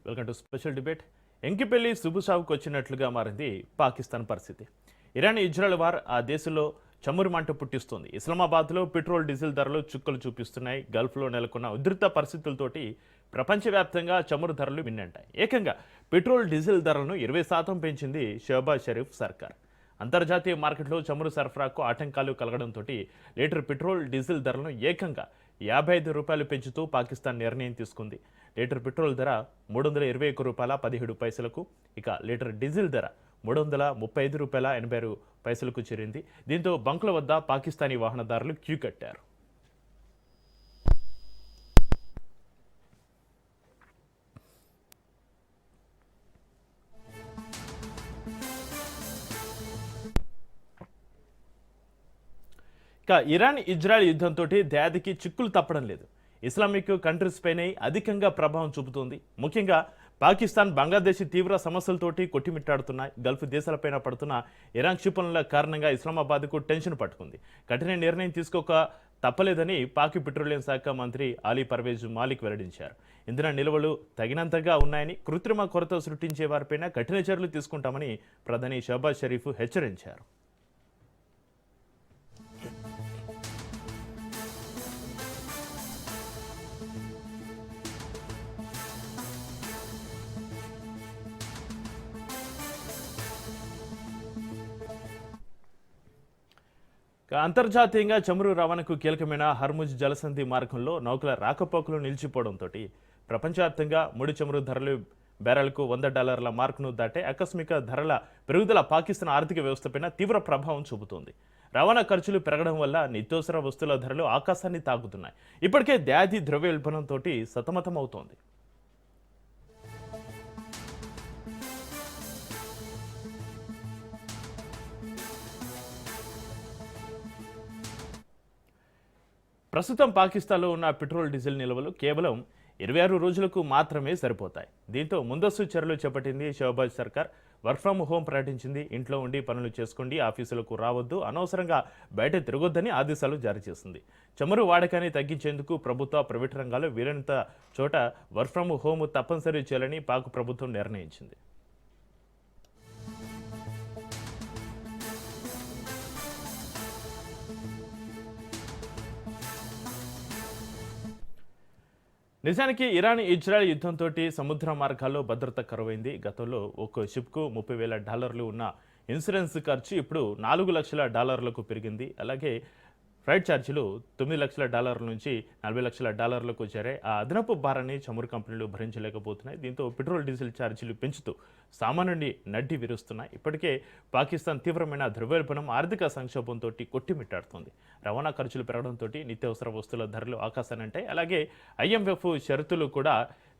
Welcome to special debate. ఎంకిపెల్లి సుబుసావుకు వచ్చినట్లుగా మారింది పాకిస్తాన్ పరిస్థితి. ఇరాన్ ఇజ్రాయెల్ వార్ ఆ దేశంలో చమురు మంట పుట్టిస్తుంది. ఇస్లామాబాద్లో పెట్రోల్ డీజిల్ ధరలు చుక్కలు చూపిస్తున్నాయి. గల్ఫ్లో నెలకొన్న ఉధృత పరిస్థితులతోటి ప్రపంచవ్యాప్తంగా చమురు ధరలు మిన్నంటాయి. ఏకంగా పెట్రోల్ డీజిల్ ధరలను 20% పెంచింది షహబాజ్ షరీఫ్ సర్కార్. అంతర్జాతీయ మార్కెట్లో చమురు సరఫరాకు ఆటంకాలు కలగడంతో లీటర్ పెట్రోల్ డీజిల్ ధరలను ఏకంగా 55 రూపాయలు పెంచుతూ పాకిస్తాన్ నిర్ణయం తీసుకుంది. లీటర్ పెట్రోల్ ధర $321.17, ఇక లీటర్ డీజిల్ ధర $335.86 చేరింది. దీంతో బంకుల వద్ద పాకిస్తానీ వాహనదారులు క్యూ కట్టారు. ఇక ఇరాన్ ఇజ్రాయెల్ యుద్ధంతో దేదికి చిక్కులు తప్పడం లేదు. ఇస్లామిక్ కంట్రీస్ పైనే అధికంగా ప్రభావం చూపుతోంది. ముఖ్యంగా పాకిస్తాన్, బంగ్లాదేశ్ తీవ్ర సమస్యలతోటి కొట్టిమిట్టాడుతున్నాయి. గల్ఫ్ దేశాలపైన పడుతున్న ఇరాన్ క్షిపణుల కారణంగా ఇస్లామాబాద్కు టెన్షన్ పట్టుకుంది. కఠిన నిర్ణయం తీసుకోక తప్పలేదని పాక్ పెట్రోలియం శాఖ మంత్రి అలీ పర్వేజ్ మాలిక్ వెల్లడించారు. ఇంధన నిల్వలు తగినంతగా ఉన్నాయని, కృత్రిమ కొరత సృష్టించే వారిపైన కఠిన చర్యలు తీసుకుంటామని ప్రధాని షహబాజ్ షరీఫ్ హెచ్చరించారు. అంతర్జాతీయంగా చమురు రవాణాకు కీలకమైన హర్ముజ్ జలసంధి మార్గంలో నౌకల రాకపోకలు నిలిచిపోవడంతో ప్రపంచవ్యాప్తంగా ముడి చమురు ధరలు బ్యారెల్కు $100 మార్కును దాటే ఆకస్మిక ధరల పెరుగుదల పాకిస్తాన్ ఆర్థిక వ్యవస్థపైన తీవ్ర ప్రభావం చూపుతోంది. రవాణా ఖర్చులు పెరగడం వల్ల నిత్యావసర వస్తువుల ధరలు ఆకాశాన్ని తాకుతున్నాయి. ఇప్పటికే దాది ద్రవ్యోల్బణంతో సతమతమవుతోంది. ప్రస్తుతం పాకిస్తాన్లో ఉన్న పెట్రోల్ డీజిల్ నిల్వలు కేవలం 26 రోజులకు మాత్రమే సరిపోతాయి. దీంతో ముందస్తు చర్యలు చేపట్టింది షహబాజ్ సర్కార్. వర్క్ ఫ్రం హోం ప్రకటించింది. ఇంట్లో ఉండి పనులు చేసుకోండి, ఆఫీసులకు రావద్దు, అనవసరంగా బయట తిరగొద్దని ఆదేశాలు జారీ చేసింది. చమురు వాడకాన్ని తగ్గించేందుకు ప్రభుత్వ, ప్రైవేట్ రంగాలు వీలైనంత చోట వర్క్ ఫ్రం హోం తప్పనిసరి చేయాలని పాక్ ప్రభుత్వం నిర్ణయించింది. నిజానికి ఇరాన్ ఇజ్రాయెల్ యుద్ధంతో సముద్ర మార్గాల్లో భద్రత కరువైంది. గతంలో ఒక షిప్కు $30,000 ఉన్న ఇన్సూరెన్స్ ఖర్చు ఇప్పుడు $4 లక్షలకు పెరిగింది. అలాగే ఫ్లైట్ ఛార్జీలు $9 లక్షల నుంచి $40 లక్షలకు చేరాయి. ఆ అదనపు భారాన్ని చమురు కంపెనీలు భరించలేకపోతున్నాయి. దీంతో పెట్రోల్ డీజిల్ ఛార్జీలు పెంచుతూ సామాన్యుడిని నడ్డి విరుస్తున్నాయి. ఇప్పటికే పాకిస్తాన్ తీవ్రమైన ద్రవ్యోల్బణం, ఆర్థిక సంక్షోభంతో కొట్టిమిట్టాడుతోంది. రవాణా ఖర్చులు పెరగడంతో నిత్యావసర వస్తువుల ధరలు ఆకాశానంటాయి. అలాగే IMF షరతులు కూడా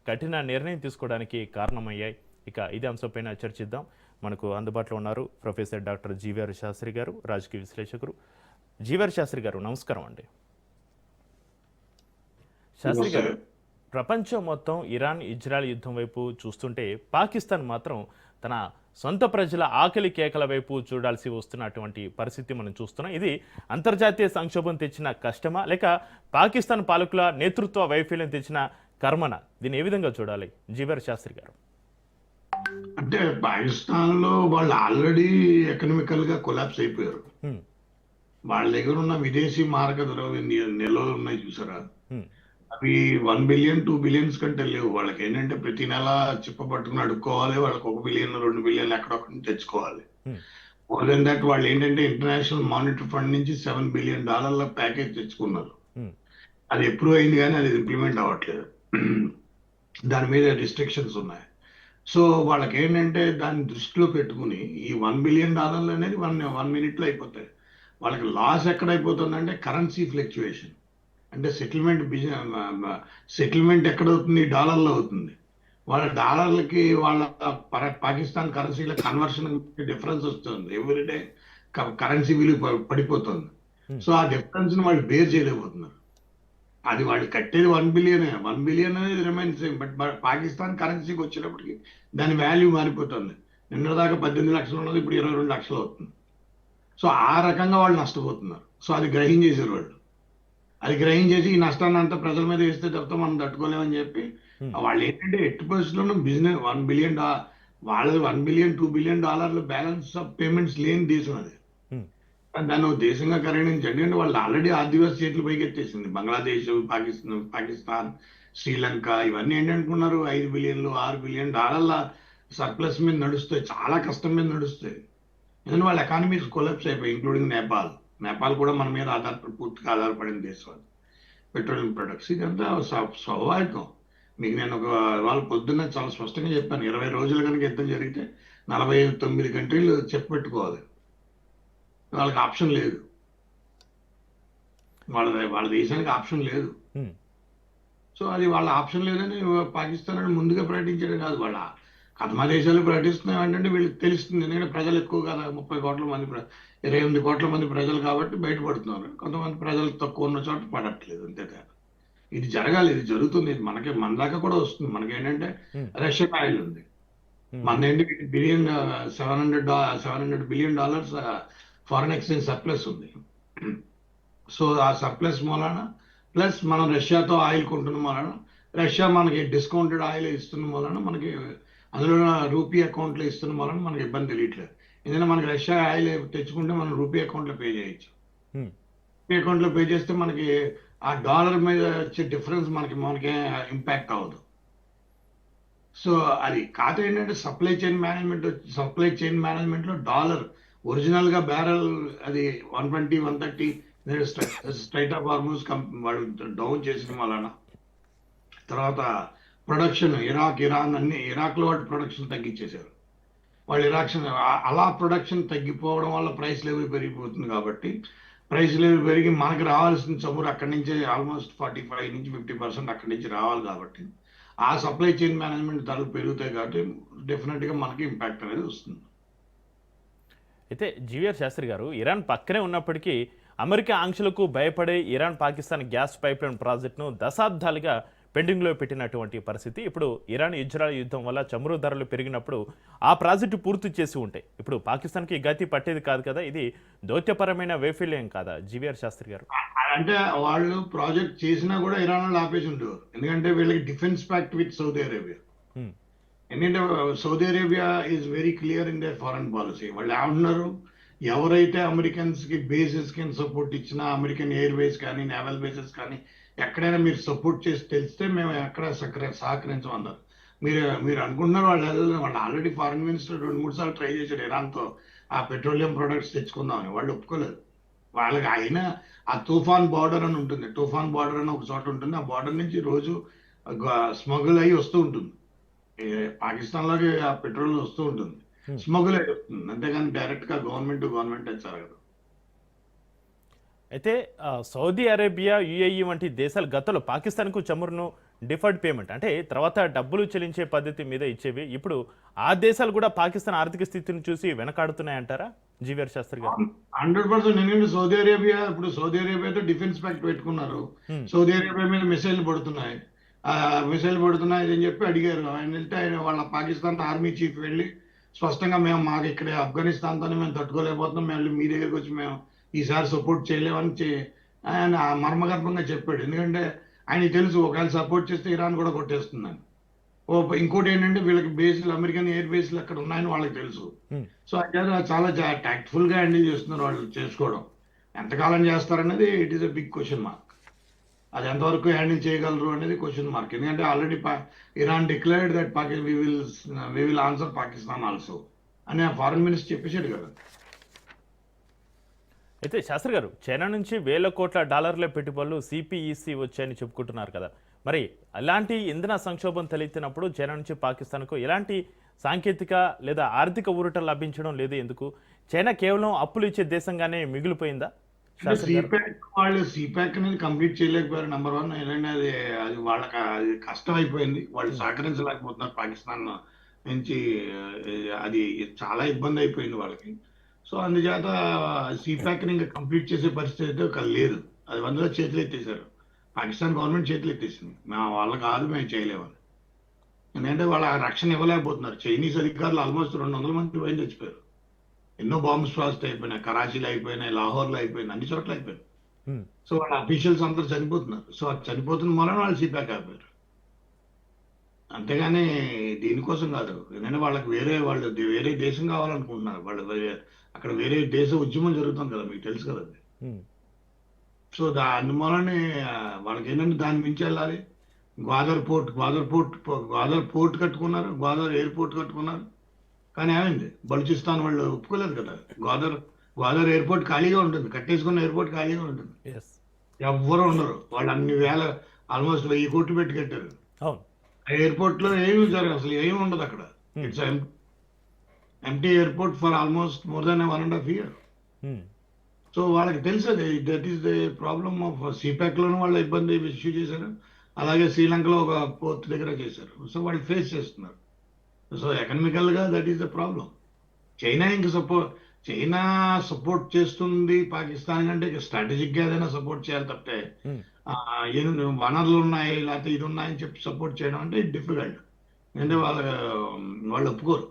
కఠిన నిర్ణయం తీసుకోవడానికి కారణమయ్యాయి. ఇక ఇదే అంశంపైన చర్చిద్దాం. మనకు అందుబాటులో ఉన్నారు ప్రొఫెసర్ డాక్టర్ జీవీఆర్ శాస్త్రి గారు, రాజకీయ విశ్లేషకులు. జీవీఆర్ శాస్త్రి గారు, నమస్కారం అండి. శాస్త్రి గారు, ప్రపంచం మొత్తం ఇరాన్ ఇజ్రాయెల్ యుద్ధం వైపు చూస్తుంటే పాకిస్తాన్ మాత్రం తన సొంత ప్రజల ఆకలి కేకల వైపు చూడాల్సి వస్తున్నటువంటి పరిస్థితి మనం చూస్తున్నాం. ఇది అంతర్జాతీయ సంక్షోభం తెచ్చిన కష్టమా, లేక పాకిస్తాన్ పాలకుల నేతృత్వ వైఫల్యం తెచ్చిన కర్మనా? దీన్ని ఏ విధంగా చూడాలి జీవీఆర్ శాస్త్రి గారు? అంటే పాకిస్తాన్ లో వాళ్ళు ఆల్రెడీ ఎకనామికల్ గా కొలాప్స్ అయిపోయారు. వాళ్ళ దగ్గర ఉన్న విదేశీ మారక ద్రవ్య నిల్వలు ఉన్నాయి చూసారా, అవి 1 బిలియన్ 2 బిలియన్స్ కంటే లేవు. వాళ్ళకి ఏంటంటే ప్రతి నెల చిప్ప పట్టుకుని అడుక్కోవాలి. వాళ్ళకి $1 బిలియన్ 2 బిలియన్ ఎక్కడొక్కడి తెచ్చుకోవాలి. మోర్ దెన్ దట్ వాళ్ళు ఏంటంటే ఇంటర్నేషనల్ మానిటరీ ఫండ్ నుంచి $7 బిలియన్ ప్యాకేజ్ తెచ్చుకున్నారు. అది ఎప్పుడు అయింది కానీ అది ఇంప్లిమెంట్ అవ్వట్లేదు. దాని మీద రిస్ట్రిక్షన్స్ ఉన్నాయి. సో వాళ్ళకి ఏంటంటే దాన్ని దృష్టిలో పెట్టుకుని ఈ $1 బిలియన్ అనేది 1 మినిట్లో అయిపోతాయి. వాళ్ళకి లాస్ ఎక్కడైపోతుందంటే కరెన్సీ ఫ్లక్చువేషన్. అంటే సెటిల్మెంట్ ఎక్కడవుతుంది? డాలర్లో అవుతుంది. వాళ్ళ డాలర్లకి వాళ్ళ పాకిస్తాన్ కరెన్సీల కన్వర్షన్ డిఫరెన్స్ వస్తుంది. ఎవ్రీడే కరెన్సీ విలువ పడిపోతుంది. సో ఆ డిఫరెన్స్ ని వాళ్ళు బేర్ చేయలేకపోతున్నారు. అది వాళ్ళు కట్టేది 1 బిలియన్. 1 బిలియన్ అనేది రిమైన్స్ సేమ్. బట్ పాకిస్తాన్ కరెన్సీకి వచ్చినప్పటికీ దాని వాల్యూ మారిపోతుంది. నిన్నదాకా 18 లక్షలు ఉన్నది ఇప్పుడు 22 లక్షలు అవుతుంది. సో ఆ రకంగా వాళ్ళు నష్టపోతున్నారు. సో అది గ్రహించేసారు వాళ్ళు. అది గ్రహించేసి ఈ నష్టాన్ని అంతా ప్రజల మీద వేస్తే తప్ప మనం తట్టుకోలేమని చెప్పి హ్మ్. వాళ్ళు ఏంటంటే ఎట్టి పరిస్థితుల్లోనూ బిజినెస్ $1 బిలియన్ వాళ్ళది $1 billion $2 billion balance of payments లేని దేశం అది. హ్మ్. కానీ దాన్ని ఒక దేశంగా పరిగణించండి అంటే వాళ్ళు ఆల్రెడీ ఆదివాసీ చేతులు పైకెత్తేసింది. బంగ్లాదేశ్, పాకిస్తాన్, శ్రీలంక ఇవన్నీ ఏంటనుకున్నారు $5 బిలియన్లు $6 బిలియన్ సర్ప్లస్ మీద నడుస్తాయి. చాలా కష్టం మీద నడుస్తాయి. ఎందుకంటే వాళ్ళ ఎకానమీస్ కొలాప్స్ అయిపోయి ఇంక్లూడింగ్ నేపాల్. నేపాల్ కూడా మన మీద పూర్తిగా ఆధారపడిన దేశం అది. పెట్రోలియం ప్రొడక్ట్స్ ఇదంతా స్వాభావికం. మీకు నేను వాళ్ళ పొద్దున్న చాలా స్పష్టంగా చెప్పాను. 20 రోజులు కనుక యుద్ధం జరిగితే 49 కంట్రీలు చెప్పెట్టుకోవాలి. వాళ్ళకి ఆప్షన్ లేదు. వాళ్ళ దేశానికి ఆప్షన్ లేదు. హ్మ్. సో అది వాళ్ళ ఆప్షన్ లేదని పాకిస్తాన్ అని ముందుగా ప్రకటించడం కాదు. వాళ్ళ కథమా దేశాలు ప్రకటిస్తున్నాయి ఏంటంటే వీళ్ళకి తెలుస్తుంది. ఎందుకంటే ప్రజలు ఎక్కువ కదా 30 కోట్ల మంది 28 కోట్ల మంది ప్రజలు కాబట్టి బయటపడుతున్నారు. కొంతమంది ప్రజలు తక్కువ ఉన్న చోట పడట్లేదు అంతే తేడా. ఇది జరగాలి. ఇది జరుగుతుంది. ఇది మన దాకా కూడా వస్తుంది. మనకేంటంటే హ్మ్. రష్యన్ ఆయిల్ ఉంది. హ్మ్. మనదేంటి $700 బిలియన్ ఫారెన్ ఎక్స్చేంజ్ సర్ప్లస్ ఉంది. సో ఆ సర్ప్లస్ మూలాన ప్లస్ మనం రష్యాతో ఆయిల్ కొంటున్న మూలాన రష్యా మనకి డిస్కౌంటెడ్ ఆయిల్ ఇస్తున్న మూలాన మనకి అందులో రూపీ అకౌంట్లో ఇస్తున్న మూలాన మనకి ఇబ్బంది తెలియట్లేదు. ఎందుకంటే మనకి రష్యా ఆయిల్ తెచ్చుకుంటే మనం రూపీ అకౌంట్లో పే చేయొచ్చు. హ్మ్. రూపీ అకౌంట్లో పే చేస్తే మనకి ఆ డాలర్ మీద వచ్చే డిఫరెన్స్ మనకి ఇంపాక్ట్ అవ్వదు. సో అది కాదు ఏంటంటే సప్లై చైన్ మేనేజ్మెంట్లో డాలర్ ఒరిజినల్ గా బ్యారెల్ అది 120 130 స్ట్రైట్ ఆఫ్ హార్మోస్ వాళ్ళు డౌన్ చేసిన వలన తర్వాత ప్రొడక్షన్ ఇరాన్ అన్ని ఇరాక్ లో వాటి ప్రొడక్షన్ తగ్గించేశారు. వాళ్ళు అలా ప్రొడక్షన్ తగ్గిపోవడం వల్ల ప్రైస్ లెవెల్ పెరిగిపోతుంది. కాబట్టి ప్రైస్ లెవెల్ పెరిగి మనకు రావాల్సిన చమురు అక్కడి నుంచి ఆల్మోస్ట్ 45 నుంచి 50% అక్కడి నుంచి రావాలి. కాబట్టి ఆ సప్లై చైన్ మేనేజ్మెంట్ ధరలు పెరుగుతాయి కాబట్టి డెఫినెట్ గా మనకి ఇంపాక్ట్ అనేది వస్తుంది. అయితే జీవీఆర్ శాస్త్రి గారు, ఇరాన్ పక్కనే ఉన్నప్పటికీ అమెరికా ఆంక్షలకు భయపడే ఇరాన్ పాకిస్తాన్ గ్యాస్ పైప్లైన్ ప్రాజెక్టును దశాబ్దాలుగా పెండింగ్లో పెట్టినటువంటి పరిస్థితి. ఇప్పుడు ఇరాన్ ఇజ్రాయెల్ యుద్ధం వల్ల చమురు ధరలు పెరిగినప్పుడు ఆ ప్రాజెక్టు పూర్తి చేసి ఉంటాయి. ఇప్పుడు పాకిస్తాన్కి గతి పట్టేది కాదు కదా. ఇది దౌత్యపరమైన వైఫల్యం కాదా జీవీఆర్ శాస్త్రి గారు? అంటే వాళ్ళు ప్రాజెక్ట్ చేసినా కూడా ఇరాన్ వాళ్ళు ఆపేసి ఉండేవారు. ఎందుకంటే వీళ్ళకి defence pact with Saudi Arabia. హ్మ్. ఎందుకంటే Saudi Arabia is very clear in there foreign policy. వాళ్ళు ఏమంటున్నారు, ఎవరైతే అమెరికన్స్ కి బేసెస్ కి సపోర్ట్ ఇచ్చినా అమెరికన్ ఎయిర్వేస్ కానీ నేవల్ బేసెస్ కానీ ఎక్కడైనా మీరు సపోర్ట్ చేసి తెలిస్తే మేము ఎక్కడ సహకరించమన్నారు. మీరు అనుకుంటున్నారు వాళ్ళు ఆల్రెడీ ఫారెన్ మినిస్టర్ 2-3 సార్లు ట్రై చేశారు ఇరాన్తో ఆ పెట్రోలియం ప్రొడక్ట్స్ తెచ్చుకుందామని. వాళ్ళు ఒప్పుకోలేదు. వాళ్ళకి అయినా ఆ తుఫాన్ బార్డర్ అని ఉంటుంది. తుఫాన్ బార్డర్ అని ఒక చోట ఉంటుంది. ఆ బార్డర్ నుంచి రోజు స్మగుల్ అయ్యి వస్తూ ఉంటుంది. పాకిస్తాన్ లోకి ఆ పెట్రోల్ వస్తూ ఉంటుంది. స్మగుల్ అయ్యి వస్తుంది. అంతేగాని డైరెక్ట్ గా గవర్నమెంట్ అది జరగదు. అయితే సౌదీ అరేబియా, యుఏఈ వంటి దేశాలు గతంలో పాకిస్తాన్కు చమురును డిఫర్డ్ పేమెంట్ అంటే తర్వాత డబ్బులు చెల్లించే పద్ధతి మీద ఇచ్చేవి. ఇప్పుడు ఆ దేశాలు కూడా పాకిస్తాన్ ఆర్థిక స్థితిని చూసి వెనకాడుతున్నాయంటారా జీవీఆర్ శాస్త్రి గారు? 100%. ఎందుకంటే సౌదీ అరేబియాతో డిఫెన్స్ ప్యాక్ట్ పెట్టుకున్నారు. సౌదీ అరేబియా మీద మిసైల్ పడుతున్నాయి అని చెప్పి అడిగారు. ఆయన వెళ్తే వాళ్ళ పాకిస్తాన్ ఆర్మీ చీఫ్ వెళ్ళి స్పష్టంగా మాకు ఇక్కడ ఆఫ్ఘనిస్తాన్ తోనే మేము తట్టుకోలేకపోతున్నాం, మేము మీ దగ్గరికి వచ్చి మేము ఈసారి సపోర్ట్ చేయలేమని ఆయన మర్మగర్భంగా చెప్పాడు. ఎందుకంటే ఆయన తెలుసు ఒకవేళ సపోర్ట్ చేస్తే ఇరాన్ కూడా కొట్టేస్తుందని. ఇంకోటి ఏంటంటే వీళ్ళకి బేస్లు అమెరికన్ ఎయిర్ బేస్లు అక్కడ ఉన్నాయని వాళ్ళకి తెలుసు. సో అయితే చాలా టాక్ట్ఫుల్ గా హ్యాండిల్ చేస్తున్నారు వాళ్ళు చేసుకోవడం. ఎంతకాలం చేస్తారనేది it is a big question mark. అది ఎంతవరకు హ్యాండిల్ చేయగలరు అనేది క్వశ్చన్ మార్క్. ఎందుకంటే already Iran declared that we will answer Pakistan also అని ఆ ఫారెన్ మినిస్టర్ చెప్పేసాడు కదా. అయితే శాస్త్రి గారు, చైనా నుంచి $1,000 కోట్ల పెట్టుబడులు సిపిఈసి వచ్చాయని చెప్పుకుంటున్నారు కదా. మరి అలాంటి ఇంధన సంక్షోభం తలెత్తినప్పుడు చైనా నుంచి పాకిస్తాన్కు ఎలాంటి సాంకేతిక లేదా ఆర్థిక ఊరట లభించడం లేదు ఎందుకు? చైనా కేవలం అప్పులు ఇచ్చే దేశంగానే మిగిలిపోయిందా? వాళ్ళు సిపాక్ అనేది కంప్లీట్ చేయలేకపోయారు. నెంబర్ 1. ఏంటంటే అది వాళ్ళకి అది కష్టం అయిపోయింది. వాళ్ళు సహకరించలేకపోతున్నారు పాకిస్తాన్ నుంచి. అది చాలా ఇబ్బంది అయిపోయింది వాళ్ళకి. సో అందుచేత సిపాక్ ని ఇంకా కంప్లీట్ చేసే పరిస్థితి అయితే లేదు. అది అందులో చేతులు ఎత్తేసారు. పాకిస్తాన్ గవర్నమెంట్ చేతులు ఎత్తేసింది. వాళ్ళ కాదు, మేము చేయలేమని. ఎందుకంటే వాళ్ళ రక్షణ ఇవ్వలేకపోతున్నారు. చైనీస్ అధికారులు ఆల్మోస్ట్ 200 మంది పైన చచ్చిపోయారు. ఎన్నో బాంబ్ స్వాస్ట్ అయిపోయినాయి. కరాచీలో అయిపోయినాయి, లాహోర్లో అయిపోయినాయి, అన్ని చోట్ల అయిపోయినాయి. సో వాళ్ళ అఫీషియల్స్ అందరూ చనిపోతున్నారు. సో అది చనిపోతున్న మూలన వాళ్ళు సీపాక్ ఆపారు. అంతేగాని దీనికోసం కాదు. ఎందుకంటే వాళ్ళకి వేరే దేశం కావాలనుకుంటున్నారు. అక్కడ వేరే దేశ ఉద్యమం జరుగుతుంది కదా, మీకు తెలుసు కదా అది. సో దాని మూలనే వాళ్ళకి ఏంటంటే దాని మించి వెళ్ళాలి. గ్వాదర్ పోర్ట్ కట్టుకున్నారు, గ్వాదర్ ఎయిర్పోర్ట్ కట్టుకున్నారు. కానీ ఏమైంది, బలూచిస్తాన్ వాళ్ళు ఒప్పుకోలేదు కదా. గ్వాదర్ ఎయిర్పోర్ట్ ఖాళీగా ఉంటుంది, కట్టేసుకున్న ఎయిర్పోర్ట్ ఖాళీగా ఉంటుంది, ఎవ్వరు ఉండరు. వాళ్ళు అన్ని ఆల్మోస్ట్ 1000 కోట్లు పెట్టి కట్టారు. ఆ ఎయిర్పోర్ట్ లో ఏమి జరగదు, అసలు ఏమి ఉండదు అక్కడ. It's empty airport for almost more than 1.5 years. So వాళ్ళకి తెలుసు that is the problem of CPEC లోను వాళ్ళ ఇబ్బంది ఇష్యూ చేశారు. అలాగే శ్రీలంకలో ఒక పోర్ట్ దగ్గర చేశారు. సో వాళ్ళు ఫేస్ చేస్తున్నారు. సో ఎకనామికల్ గా that is the problem. China support చేస్తుంది పాకిస్తాన్ కంటే స్ట్రాటజిక్ గా ఏదైనా సపోర్ట్ చేయాలి తప్పితే వనరులు ఉన్నాయి లేకపోతే ఇది ఉన్నాయని చెప్పి సపోర్ట్ చేయడం అంటే డిఫికల్ట్. ఎందుకంటే వాళ్ళు ఒప్పుకోరు.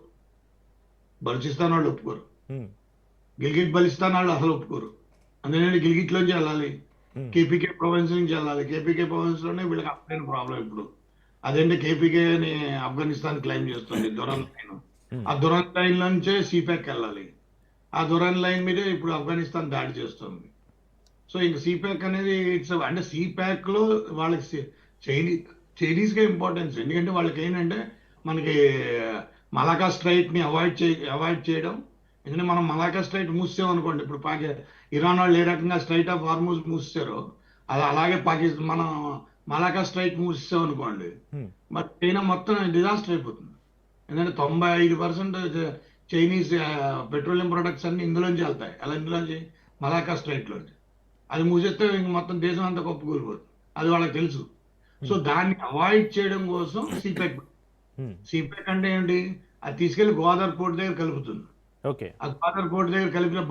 బలూచిస్తాన్ వాళ్ళు ఒప్పుకోరు, గిల్గిట్ బలిస్తాన్ వాళ్ళు అసలు ఒప్పుకోరు. అందుకని గిల్గిట్ లోంచి వెళ్ళాలి, కేపీకే ప్రావిన్స్ నుంచి వెళ్ళాలి. కేపీకే ప్రావిన్స్ లోనే వీళ్ళకి అఫ్ఘాన్ ప్రాబ్లం ఇప్పుడు. అదేంటే కేపీకే అని ఆఫ్ఘనిస్తాన్ క్లెయిమ్ చేస్తుంది, దురాన్ లైన్. ఆ దురాన్ లైన్ నుంచే సిపాక్ వెళ్ళాలి. ఆ దురాన్ లైన్ మీదే ఇప్పుడు ఆఫ్ఘనిస్తాన్ దాడి చేస్తుంది. సో ఇంక సిపాక్ అనేది అంటే సిపాక్ లో వాళ్ళకి చైనీస్ గా ఇంపార్టెన్స్. ఎందుకంటే వాళ్ళకి ఏంటంటే మనకి మలాకా స్ట్రైట్ ని అవాయిడ్ చేయడం. ఎందుకంటే మనం మలాకా స్ట్రైట్ మూసాం అనుకోండి, ఇప్పుడు ఇరాన్ వాళ్ళు ఏ రకంగా స్ట్రైట్ ఆఫ్ హార్మూజ్ మూసారో అది అలాగే పాకిస్తాన్ మనం మలాకా స్ట్రైట్ మూసాం అనుకోండి, మరి చైనా మొత్తం డిజాస్టర్ అయిపోతుంది. ఎందుకంటే 95% చైనీస్ పెట్రోలియం ప్రొడక్ట్స్ అన్ని ఇందులోంచి వెళ్తాయి. అలా ఇందులోంచి మలాకా స్ట్రైట్ లోంచి అది మూసేస్తే ఇంక మొత్తం దేశం అంతా కొప్పుకూలిపోతుంది. అది వాళ్ళకి తెలుసు. సో దాన్ని అవాయిడ్ చేయడం కోసం సిపాక్ అంటే ఏంటి, అది తీసుకెళ్లి గోదావరి పోర్ట్ దగ్గర కలుపుతుంది. ఆ గోదావరి పోర్ట్ దగ్గర కలిపిన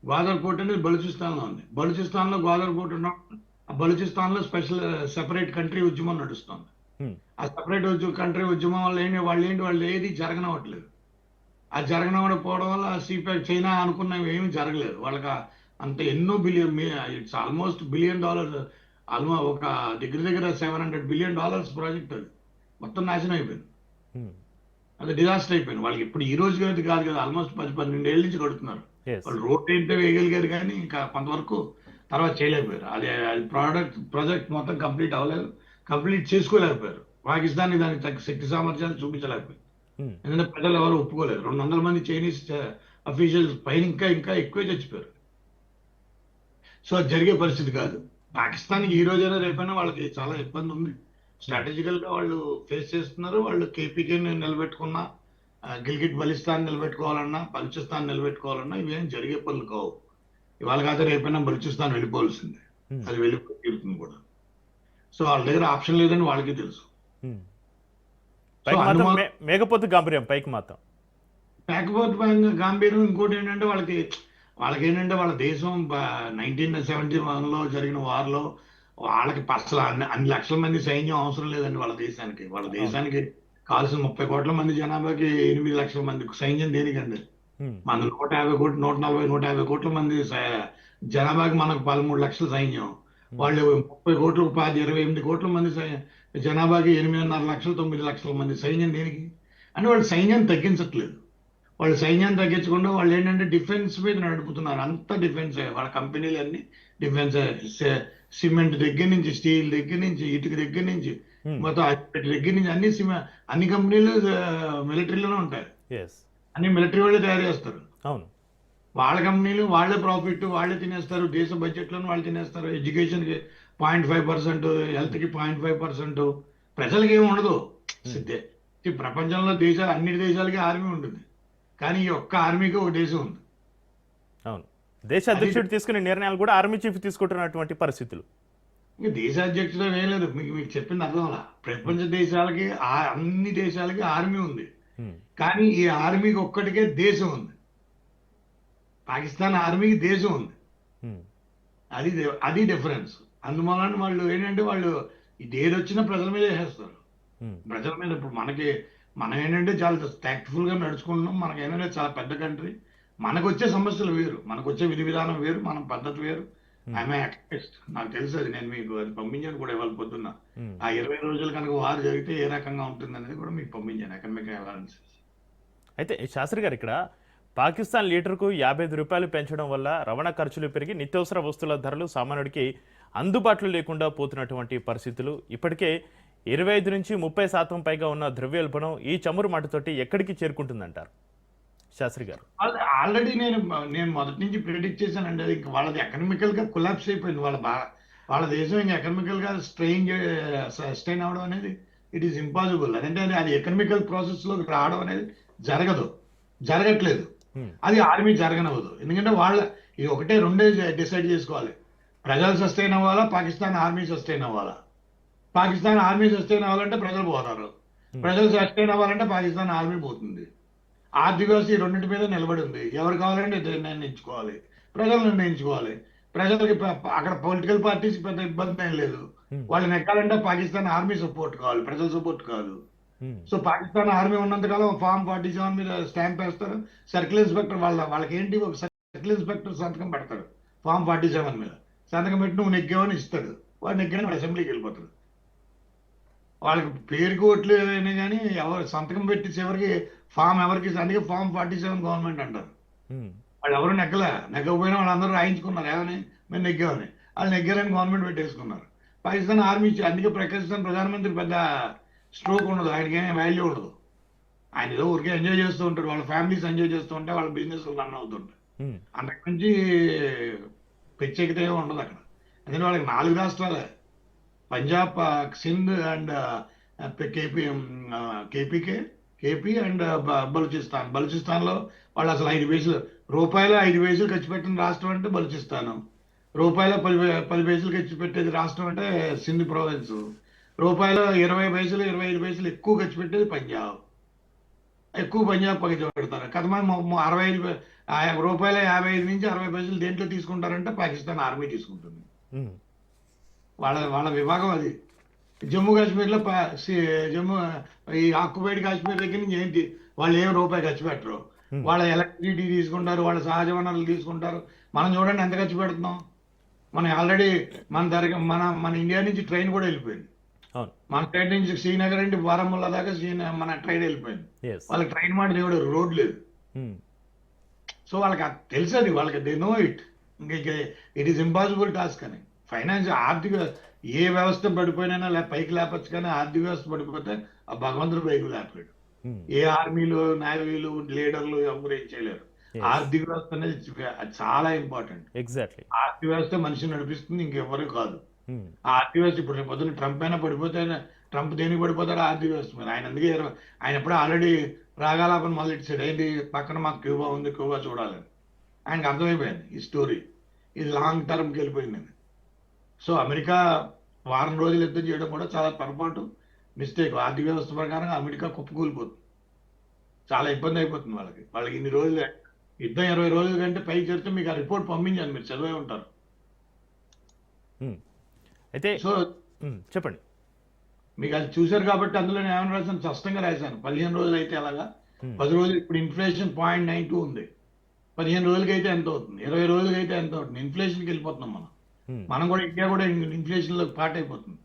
గోదావరి పోర్ట్ అనేది బలూచిస్తాన్ లో ఉంది. బలూచిస్తాన్ లో గోదావరి పోర్ట్ ఉన్న బలూచిస్తాన్ లో సెపరేట్ కంట్రీ ఉద్యమం నడుస్తుంది. ఆ సెపరేట్ కంట్రీ ఉద్యమం వల్ల వాళ్ళు ఏది జరగనవట్లేదు. ఆ జరగనవకపోవడం వల్ల సిపాక్ చైనా అనుకున్నవి ఏమీ జరగలేదు. వాళ్ళకి అంత ఎన్నో బిలియన్, ఇట్స్ ఆల్మోస్ట్ $1 billion, ఒక దగ్గర $700 billion ప్రాజెక్ట్. అది మొత్తం నాశనం అయిపోయింది, అది డిజాస్టర్ అయిపోయింది. వాళ్ళకి ఇప్పుడు ఈ రోజు కాదు కదా, ఆల్మోస్ట్ 10-12 ఏళ్ళ నుంచి కడుతున్నారు. వాళ్ళు రోడ్ ఏంటో వేయగలిగారు కానీ ఇంకా కొంతవరకు తర్వాత చేయలేకపోయారు. అది ప్రాజెక్ట్ మొత్తం కంప్లీట్ అవ్వలేదు, కంప్లీట్ చేసుకోలేకపోయారు. పాకిస్తాన్ దానికి తగ్గ శక్తి సామర్థ్యాలు చూపించలేకపోయారు. ఎందుకంటే ప్రజలు ఎవరు ఒప్పుకోలేదు. 200 మంది చైనీస్ అఫీషియల్స్ పైన ఇంకా ఎక్కువే చచ్చిపోయారు. సో అది జరిగే పరిస్థితి కాదు. పాకిస్తాన్కి ఈ రోజైనా రేపైనా వాళ్ళకి చాలా ఇబ్బంది ఉంది. స్ట్రాటజికల్ గా వాళ్ళు ఫేస్ చేస్తున్నారు. వాళ్ళు కేపీకేని నిలబెట్టుకున్నా, గిల్గిట్ బలిస్తాన్ నిలబెట్టుకోవాలన్నా, బలూచిస్తాన్ నిలబెట్టుకోవాలన్నా ఇవేం జరిగే పనులు కావు. ఇవాళ కాదు రేపైనా బలూచిస్తాన్ వెళ్ళిపోవాల్సిందే, అది వెళ్ళిపోతుంది కూడా. సో వాళ్ళ దగ్గర ఆప్షన్ లేదని వాళ్ళకి తెలుసు. మేకపోతు గాంభీర్యం పైకి మాత్రం గాంభీర్యం. ఇంకోటి ఏంటంటే వాళ్ళకి ఏంటంటే వాళ్ళ దేశం 1971లో జరిగిన వార్లో వాళ్ళకి అసలు అన్ని లక్షల మంది సైన్యం అవసరం లేదండి వాళ్ళ దేశానికి. వాళ్ళ దేశానికి కావాల్సిన 30 కోట్ల మంది జనాభాకి 8 లక్షల మంది సైన్యం దేనికండి? మన 150 కోట్లు, 140, 150 కోట్ల మంది జనాభాకి మనకు 13 లక్షల సైన్యం. వాళ్ళు 30 కోట్లు 28 కోట్ల మంది జనాభాకి 8.5 లక్షలు 9 లక్షల మంది సైన్యం దేనికి? అంటే వాళ్ళు సైన్యాన్ని తగ్గించట్లేదు. వాళ్ళు సైన్యాన్ని తగ్గించకుండా వాళ్ళు ఏంటంటే డిఫెన్స్ మీద నడుపుతున్నారు. అంత డిఫెన్స్, వాళ్ళ కంపెనీలు అన్ని డిఫెన్స్, సిమెంట్ దగ్గర నుంచి, స్టీల్ దగ్గర నుంచి, ఇటుక దగ్గర నుంచి, మొత్తం దగ్గర నుంచి అన్ని కంపెనీలు మిలిటరీలోనే ఉంటాయి. అన్ని మిలిటరీ వాళ్ళే తయారు చేస్తారు. వాళ్ళ కంపెనీలు వాళ్ళే ప్రాఫిట్ వాళ్ళే తినేస్తారు. దేశ బడ్జెట్ లోనే వాళ్ళు తినేస్తారు. ఎడ్యుకేషన్ కి 0.5%, హెల్త్ కి 0.5%, ప్రజలకి ఏమి ఉండదు. ప్రపంచంలో అన్ని దేశాలకి ఆర్మీ ఉంటుంది, కానీ ఈ ఒక్క ఆర్మీకి ఒక దేశం ఉంది. అవును, దేశ అధ్యక్షుడు తీసుకునే నిర్ణయాలు కూడా ఆర్మీ చీఫ్ తీసుకుంటున్నటువంటి పరిస్థితులు. ఇంకా దేశ అధ్యక్షుడు ఏం లేదు, మీకు చెప్పింది అర్థం అలా. ప్రపంచ దేశాలకి అన్ని దేశాలకి ఆర్మీ ఉంది, కానీ ఈ ఆర్మీకి ఒక్కటికే దేశం ఉంది. పాకిస్తాన్ ఆర్మీకి దేశం ఉంది, అది డిఫరెన్స్. అందువలన వాళ్ళు ఏంటంటే వాళ్ళు ఇది ఏదొచ్చినా ప్రజల మీద వేసేస్తారు. ప్రజల మీద ఇప్పుడు మనం ఏంటంటే చాలా టాక్ట్ఫుల్ గా నడుచుకుంటున్నాం. మనకి ఏంటంటే చాలా పెద్ద కంట్రీ, మనకు వచ్చే సమస్యలు వేరు, మనకు వచ్చే విధి విధానం వేరు, మన పద్ధతి వేరు. ఆమె యాక్టివిస్ట్, నాకు తెలుసు అది. నేను మీకు అది పంపించాను కూడా ఇవాళ పొద్దున్న. ఉమ్. ఆ 20 రోజులు కనుక వారు జరిగితే ఏ రకంగా ఉంటుంది అనేది కూడా మీకు పంపించాను, ఎకనామిక్ అనాలిసిస్. అయితే శాస్త్రి గారు ఇక్కడ పాకిస్తాన్ లీటర్కు 55 రూపాయలు పెంచడం వల్ల రవాణా ఖర్చులు పెరిగి నిత్యావసర వస్తువుల ధరలు సామాన్యుడికి అందుబాటులో లేకుండా పోతున్నటువంటి పరిస్థితులు, ఇప్పటికే 25 నుంచి 30% పైగా ఉన్న ద్రవ్యోల్బణం ఈ చమురు మాటతోటి ఎక్కడికి చేరుకుంటుందంటారు శాస్త్రి గారు? ఆల్రెడీ నేను మొదటి నుంచి ప్రిడిక్ట్ చేశానండి. అది ఇంకా వాళ్ళది ఎకనామికల్ గా కొలాప్స్ అయిపోయింది. వాళ్ళ దేశం ఇంకా ఎకనామికల్ గా స్టెయిన్ అవడం అనేది ఇట్ ఈస్ ఇంపాసిబుల్. అదంటే అది ఎకనామికల్ ప్రాసెస్ లోకి రావడం అనేది జరగట్లేదు. అది ఆర్మీ జరగనవ్వదు. ఎందుకంటే ఇది ఒకటే రెండే డిసైడ్ చేసుకోవాలి. ప్రజలు సస్టైన్ అవ్వాలా, పాకిస్తాన్ ఆర్మీ సస్టైన్ అవ్వాలా. పాకిస్తాన్ ఆర్మీ సస్టైన్ అవ్వాలంటే ప్రజలు పోతారు, ప్రజలు సస్టైన్ అవ్వాలంటే పాకిస్తాన్ ఆర్మీ పోతుంది. ఆర్థిక వ్యవస్థ ఈ రెండింటి మీద నిలబడి ఉంది. ఎవరు కావాలంటే నిర్ణయించుకోవాలి, ప్రజలు నిర్ణయించుకోవాలి. ప్రజలకి అక్కడ పొలిటికల్ పార్టీస్ పెద్ద ఇబ్బంది ఏం లేదు. వాళ్ళని ఎక్కాలంటే పాకిస్తాన్ ఆర్మీ సపోర్ట్ కావాలి, ప్రజల సపోర్ట్ కాదు. సో పాకిస్తాన్ ఆర్మీ ఉన్నంతకాలం ఫామ్ 47 మీద స్టాంప్ వేస్తారు. సర్కిల్ ఇన్స్పెక్టర్ వాళ్ళకి ఏంటి, ఒక సర్కిల్ ఇన్స్పెక్టర్ సంతకం పెడతాడు ఫామ్ 47 మీద. సంతకం పెట్టి నువ్వు నెగ్గావని ఇస్తాడు. వాడు నెగ్గాని అసెంబ్లీకి వెళ్ళిపోతాడు. వాళ్ళకి పేరుకి ఓట్లు అయినా కానీ ఎవరు సంతకం పెట్టి చివరికి ఫామ్ ఎవరికి, అందుకే ఫామ్ 47 గవర్నమెంట్ అంటారు. వాళ్ళు ఎవరు నెగ్గకపోయినా వాళ్ళందరూ రాయించుకున్నారు ఏమని, మేము నెగ్గామని. వాళ్ళు నెగ్గారని గవర్నమెంట్ పెట్టేసుకున్నారు. పాకిస్తాన్ ఆర్మీ అందుకే పాకిస్తాన్ ప్రధానమంత్రి పెద్ద స్ట్రోక్ ఉండదు, ఆయనకి ఏమీ వాల్యూ ఉండదు. ఆయన ఏదో ఊరికే ఎంజాయ్ చేస్తూ ఉంటాడు, వాళ్ళ ఫ్యామిలీస్ ఎంజాయ్ చేస్తూ ఉంటే వాళ్ళ బిజినెస్ రన్ అవుతుంటాయి. అంతకు మించి ప్రత్యేకత ఏమి ఉండదు అక్కడ. అందుకని వాళ్ళకి 4 రాష్ట్రాలే, Punjab, Sindh and KP and Balochistan లో వాళ్ళు అసలు 5 పైసలు రూపాయలు 5 పైసలు ఖర్చు పెట్టిన రాష్ట్రం అంటే బలూచిస్తాను. రూపాయలు 10 పైసలు ఖర్చు పెట్టేది రాష్ట్రం అంటే సింధ్ ప్రావిన్స్. రూపాయలు 20 పైసలు 25 పైసలు ఎక్కువ ఖర్చు పెట్టేది పంజాబ్. ఎక్కువ పంజాబ్ ఖర్చు పెడతారు. కథమంది 65 రూపాయల 55 నుంచి 60 పైసలు దేంట్లో తీసుకుంటారంటే పాకిస్తాన్ ఆర్మీ తీసుకుంటుంది. వాళ్ళ విభాగం అది. జమ్మూ కాశ్మీర్లో ఈ ఆక్యుపైడ్ కాశ్మీర్ దగ్గర నుంచి ఏంటి, వాళ్ళు ఏం రూపాయి ఖర్చు పెట్టరు. వాళ్ళ ఎలక్ట్రిసిటీ తీసుకుంటారు, వాళ్ళ సహజ వనరులు తీసుకుంటారు. మనం చూడండి ఎంత ఖర్చు పెడుతున్నాం. మనం ఆల్రెడీ మన ఇండియా నుంచి ట్రైన్ కూడా వెళ్ళిపోయింది. మన ట్రైన్ నుంచి శ్రీనగర్ అంటే బారాముల్లా దాకా మన ట్రైన్ వెళ్ళిపోయింది. వాళ్ళకి ట్రైన్ మాట దేవుడు రోడ్ లేదు. సో వాళ్ళకి తెలుసు, అది వాళ్ళకి దే నో ఇట్. ఇంకా ఇట్ ఈస్ ఇంపాసిబుల్ టాస్క్ అని. ఫైనాన్స్ ఆర్థిక ఏ వ్యవస్థ పడిపోయినా పైకి లేపచ్చు, కానీ ఆర్థిక వ్యవస్థ పడిపోతే ఆ భగవంతుడు పైకి లేపాడు. ఏ ఆర్మీలు, నేవీలు, లీడర్లు ఎవరు ఏం చేయలేరు. ఆర్థిక వ్యవస్థ అనేది చాలా ఇంపార్టెంట్. ఎగ్జాక్ట్లీ. ఆర్థిక వ్యవస్థ మనిషిని నడిపిస్తుంది, ఇంకెవరు కాదు. ఆ ఆర్థిక వ్యవస్థ ఇప్పుడు పొద్దున్న ట్రంప్ అయినా పడిపోతే, ట్రంప్ దేనికి పడిపోతాడు ఆర్థిక వ్యవస్థ మీద. ఆయన అందుకే ఆయన ఎప్పుడో ఆల్రెడీ రాగాలాపని మొదలెట్టాడు. ఏంటి, పక్కన మాకు క్యూబా ఉంది, క్యూబా చూడాలని. ఆయనకు అర్థమైపోయింది ఈ స్టోరీ, ఇది లాంగ్ టర్మ్కి వెళ్ళిపోయింది. సో అమెరికా వారం రోజులు యుద్ధం చేయడం కూడా చాలా పొరపాటు, మిస్టేక్. ఆర్థిక వ్యవస్థ ప్రకారం అమెరికా కుప్పకూలిపోతుంది, చాలా ఇబ్బంది అయిపోతుంది వాళ్ళకి ఇన్ని రోజులు యుద్ధం 20 రోజుల కంటే పైకి చేస్తే మీకు ఆ రిపోర్ట్ పంపించాను, మీరు చదివే ఉంటారు. అయితే సో చెప్పండి, మీకు అది చూశారు కాబట్టి అందులో నేను ఏమైనా రాశాను, స్పష్టంగా రాశాను. 15 రోజులు అయితే అలాగా, 10 రోజులు. ఇప్పుడు ఇన్ఫ్లేషన్ 0.92 ఉంది. 15 రోజులకి అయితే ఎంత అవుతుంది, 20 రోజులకి అయితే ఎంత అవుతుంది? ఇన్ఫ్లేషన్కి వెళ్ళిపోతున్నాం మనం కూడా. ఇండియా కూడా ఇన్ఫ్లేషన్ లో పార్ట్ అయిపోతుంది.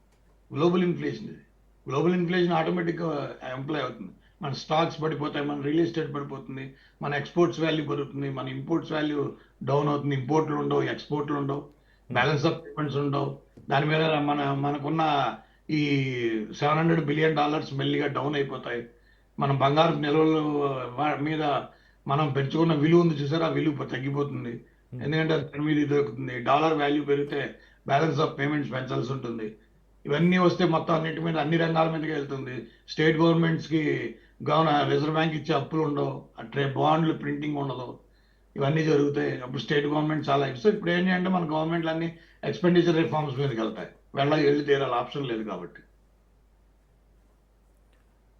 గ్లోబల్ ఇన్ఫ్లేషన్ ఇది. గ్లోబల్ ఇన్ఫ్లేషన్ ఆటోమేటిక్ గా ఎంప్లాయ్ అవుతుంది. మన స్టాక్స్ పడిపోతాయి, మన రియల్ ఎస్టేట్ పడిపోతుంది, మన ఎక్స్పోర్ట్స్ వాల్యూ పెరుగుతుంది, మన ఇంపోర్ట్స్ వాల్యూ డౌన్ అవుతుంది. ఇంపోర్ట్లు ఉండవు, ఎక్స్పోర్ట్లు ఉండవు, బ్యాలెన్స్ ఆఫ్ పేమెంట్స్ ఉండవు. దాని మీద మనకున్న ఈ $700 బిలియన్ మెల్లిగా డౌన్ అయిపోతాయి. మన బంగారు నిల్వలు మీద మనం పెంచుకున్న విలువ ఉంది చూసారా, ఆ విలువ తగ్గిపోతుంది. ఎందుకంటే దాని మీద దొరుకుతుంది. డాలర్ వాల్యూ పెరిగితే బ్యాలెన్స్ ఆఫ్ పేమెంట్స్ పెంచాల్సి ఉంటుంది. ఇవన్నీ వస్తే మొత్తం అన్నిటి మీద, అన్ని రంగాల మీదకి వెళ్తుంది. స్టేట్ గవర్నమెంట్స్ కి రిజర్వ్ బ్యాంక్ ఇచ్చే అప్పులు ఉండవు, బాండ్లు ప్రింటింగ్ ఉండదు, ఇవన్నీ జరుగుతాయి. అప్పుడు స్టేట్ గవర్నమెంట్ చాలా సో ఇప్పుడు ఏంటి అంటే మన గవర్నమెంట్లు అన్ని ఎక్స్పెండిచర్ రిఫార్మ్స్ మీదకి వెళ్తాయి. వెళ్ళి తీరాలి, ఆప్షన్ లేదు కాబట్టి.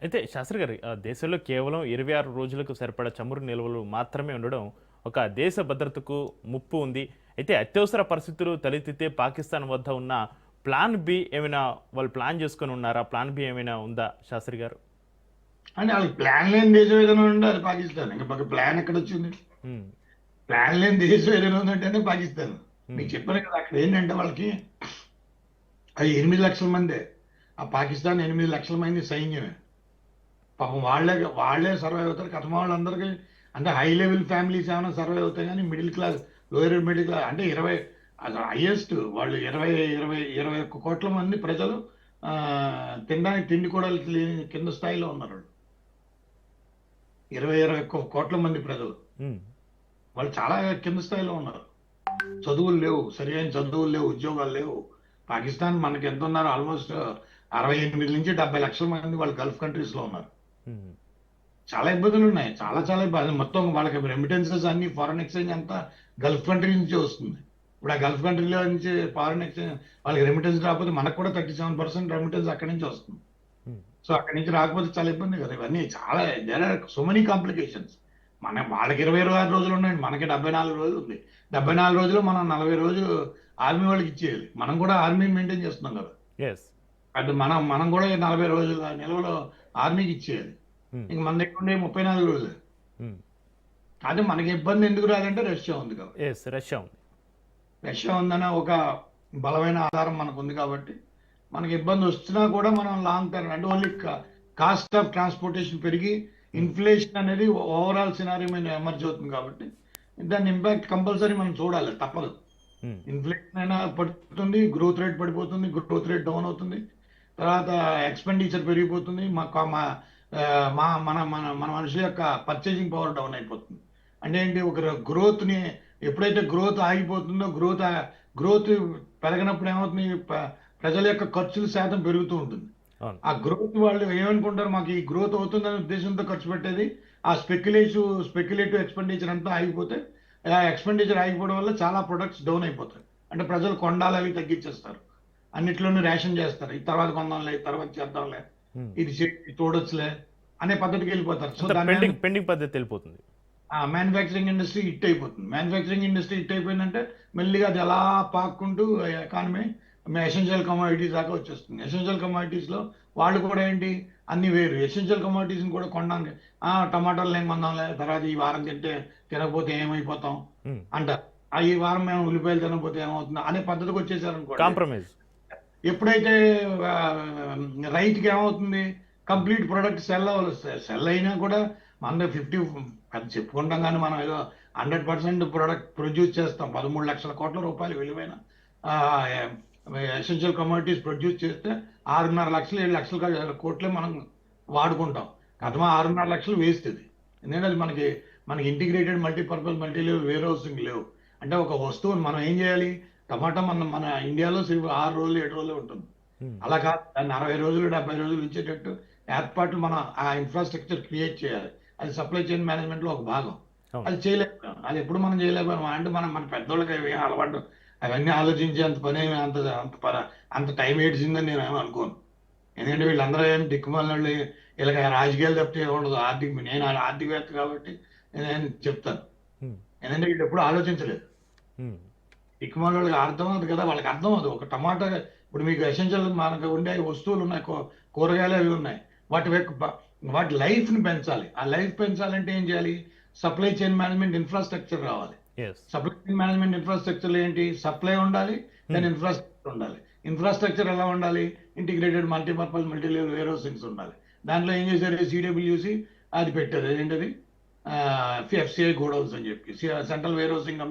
అయితే శాస్త్రి గారు, దేశంలో కేవలం 26 రోజులకు సరిపడా చమురు నిల్వలు మాత్రమే ఉండడం ఒక దేశ భద్రతకు ముప్పు ఉంది. అయితే అత్యవసర పరిస్థితులు తలెత్తితే పాకిస్తాన్ వద్ద ఉన్న ప్లాన్ బి ఏమైనా వాళ్ళు ప్లాన్ చేసుకొని ఉన్నారా? ప్లాన్ బి ఏమైనా ఉందా శాస్త్రి గారు? అంటే వాళ్ళకి ప్లాన్ లేని దేశం ఏదైనా ఉంటే అది పాకిస్తాన్. ఇంకా ప్లాన్ ఎక్కడ వచ్చింది? ప్లాన్ లేని దేశం ఏదైనా ఉందంటేనే పాకిస్తాన్. మీకు చెప్పాను కదా, అక్కడ ఏంటంటే వాళ్ళకి అది 8 లక్షల మందే. ఆ పాకిస్తాన్ 8 లక్షల మంది సైన్యమే. పాపం వాళ్ళే సర్వైవ్ అవుతారు. కథమ వాళ్ళందరికీ అంటే హై లెవెల్ ఫ్యామిలీస్ ఏమైనా సర్వైవ్ అవుతాయి, కానీ middle class, lower middle class అంటే 20 అసలు హైయెస్ట్ వాళ్ళు 21 కోట్ల మంది ప్రజలు తినడానికి తిండి కూడా లేని కింద స్థాయిలో ఉన్నారు వాళ్ళు. 21 కోట్ల మంది ప్రజలు వాళ్ళు చాలా కింద స్థాయిలో ఉన్నారు. చదువులు లేవు, సరైన చదువులు లేవు, ఉద్యోగాలు లేవు. పాకిస్తాన్ మనకి ఎంత ఉన్నారు, ఆల్మోస్ట్ 68 నుంచి 70 లక్షల మంది వాళ్ళు గల్ఫ్ కంట్రీస్ లో ఉన్నారు. చాలా ఇబ్బందులు ఉన్నాయి, చాలా ఇబ్బంది. మొత్తం వాళ్ళకి రెమిటెన్సెస్ అన్ని, ఫారెన్ ఎక్స్చేంజ్ అంతా గల్ఫ్ కంట్రీ నుంచి వస్తుంది. ఇప్పుడు ఆ గల్ఫ్ కంట్రీలో నుంచి ఫారెన్ ఎక్స్చేంజ్ వాళ్ళకి రెమిటెన్స్ రాకపోతే మనకు కూడా 37% రెమిటెన్స్ అక్కడి నుంచి వస్తుంది. సో అక్కడి నుంచి రాకపోతే చాలా ఇబ్బంది కదా. ఇవన్నీ చాలా there are so many complications. వాళ్ళకి 26 రోజులు ఉన్నాయండి, మనకి 74 రోజులు ఉంది. 74 రోజులు మనం 40 రోజులు ఆర్మీ వాళ్ళకి ఇచ్చేయాలి. మనం కూడా ఆర్మీని మెయింటైన్ చేస్తున్నాం కదా. అది మనం కూడా 40 రోజుల నిల్వలో ఆర్మీకి ఇచ్చేయాలి. ఇంక మన దగ్గర ఉండే 34 రోజులు. అది మనకి ఇబ్బంది ఎందుకు రాదంటే రష్యా ఉంది కాబట్టి. రష్యా ఉందనే ఒక బలమైన ఆధారం మనకు ఉంది కాబట్టి మనకి ఇబ్బంది వస్తున్నా కూడా మనం లాంగ్ టర్మ్ అంటే ఓన్లీ కాస్ట్ ఆఫ్ ట్రాన్స్పోర్టేషన్ పెరిగి ఇన్ఫ్లేషన్ అనేది ఓవరాల్ సినారీ మీద ఎమర్జ్ అవుతుంది కాబట్టి దాని ఇంపాక్ట్ కంపల్సరీ మనం చూడాలి, తప్పదు. ఇన్ఫ్లేషన్ అయినా పడుతుంది, గ్రోత్ రేట్ పడిపోతుంది, గ్రోత్ రేట్ డౌన్ అవుతుంది, తర్వాత ఎక్స్పెండిచర్ పెరిగిపోతుంది, మన మనుషుల యొక్క పర్చేసింగ్ పవర్ డౌన్ అయిపోతుంది. అంటే ఏంటి, ఒక గ్రోత్ ని ఎప్పుడైతే గ్రోత్ ఆగిపోతుందో, గ్రోత్ పెరగనప్పుడు ఏమవుతుంది, ప్రజల యొక్క ఖర్చుల శాతం పెరుగుతూ ఉంటుంది. ఆ గ్రోత్ వాళ్ళు ఏమనుకుంటారు, మాకు ఈ గ్రోత్ అవుతుందనే ఉద్దేశంతో ఖర్చు పెట్టేది. ఆ స్పెక్యులేటివ్ ఎక్స్పెండిచర్ అంతా ఆగిపోతే, ఆ ఎక్స్పెండిచర్ ఆగిపోవడం వల్ల చాలా ప్రొడక్ట్స్ డౌన్ అయిపోతాయి. అంటే ప్రజలు కొండాలు అవి తగ్గించేస్తారు, అన్నిట్లోనూ రేషన్ చేస్తారు. ఈ తర్వాత కొందాంలే, తర్వాత చేద్దాంలే, ఇది చూడొచ్చులే అనే పద్ధతికి వెళ్ళిపోతారు. సో పెండింగ్ పద్ధతి వెళ్ళిపోతుంది. మ్యానుఫ్యాక్చరింగ్ ఇండస్ట్రీ హిట్ అయిపోతుంది. మ్యానుఫ్యాక్చరింగ్ ఇండస్ట్రీ హిట్ అయిపోయిందంటే మెల్లిగా అది ఎలా పాక్కుంటూ ఎకానమీ ఎసెన్షియల్ కమోడిటీస్ దాకా వచ్చేస్తుంది. ఎసెన్షియల్ కమోడిటీస్ లో వాళ్ళు కూడా ఏంటి, అన్ని వేరు. ఎసెన్షియల్ కమోడిటీస్ కూడా కొనడానికి టమాటాలు ఏం కొందాంలే, తర్వాత ఈ వారం తినకపోతే ఏమైపోతాం అంటారు. ఈ వారం మేము ఉల్లిపాయలు తినకపోతే ఏమవుతుంది అనే పద్ధతికి వచ్చేసారు అనుకోండి. కాంప్రమైజ్. ఎప్పుడైతే రైతుకి ఏమవుతుంది, కంప్లీట్ ప్రొడక్ట్ సెల్ అయినా కూడా మన 50 అది చెప్పుకుంటాం, కానీ మనం ఏదో 100% ప్రొడక్ట్ ప్రొడ్యూస్ చేస్తాం. 13 లక్షల కోట్ల రూపాయలు విలువైన ఎసెన్షియల్ కమోడిటీస్ ప్రొడ్యూస్ చేస్తే 6.5 లక్షలు 7 లక్షల కోట్లే మనం వాడుకుంటాం. అథమా 6.5 లక్షలు వేస్ట్ ఇది. ఎందుకంటే అది మనకి integrated multipurpose multi level where housing లేవు. అంటే ఒక వస్తువుని మనం ఏం చేయాలి, టమాటా మన ఇండియాలో 6 రోజులు 7 రోజులు ఉంటుంది. అలా కాదు, దాన్ని 60 రోజులు 70 రోజులు ఉంచేటట్టు ఏర్పాట్లు మనం ఆ ఇన్ఫ్రాస్ట్రక్చర్ క్రియేట్ చేయాలి. అది సప్లై చైన్ మేనేజ్మెంట్ లో ఒక భాగం. అది చేయలేకపోయాం. అది ఎప్పుడు మనం చేయలేకపోయాం అంటే మన పెద్దోళ్ళకి అలవాటు అవన్నీ ఆలోచించి అంత పని అంత టైం ఏడ్చిందని నేను ఏమో అనుకోను. ఎందుకంటే వీళ్ళందరూ ఏం దిక్కుమాలి, వీళ్ళకి రాజకీయాలు తప్పితే ఉండదు. నేను ఆర్థికవేత్త కాబట్టి నేను చెప్తాను. ఎందుకంటే వీళ్ళు ఎప్పుడు ఆలోచించలేదు. దిక్కుమాల వాళ్ళకి అర్థం అవుతుంది కదా, వాళ్ళకి అర్థం అవుతుంది. ఒక టమాటా ఇప్పుడు మీకు ఎసెన్షియల్ మనకు ఉండే వస్తువులు ఉన్నాయి, కూరగాయలు అవి ఉన్నాయి, వాటి లైఫ్ ని పెంచాలి. ఆ లైఫ్ పెంచాలంటే ఏం చేయాలి, సప్లై చైన్ మేనేజ్మెంట్ ఇన్ఫ్రాస్ట్రక్చర్ రావాలి. సప్లై చైన్ మేనేజ్మెంట్ ఇన్ఫ్రాస్ట్రక్చర్ ఏంటి, సప్లై ఉండాలి, దాని ఇన్ఫ్రాస్ట్రక్చర్ ఉండాలి. ఇన్ఫ్రాస్ట్రక్చర్ ఎలా ఉండాలి, integrated multipurpose multi level where housings ఉండాలి. దాంట్లో ఏం చేశారు, CWC అది పెట్టారు. ఏంటది, FCI గోడౌన్స్ అని చెప్పి, central warehousing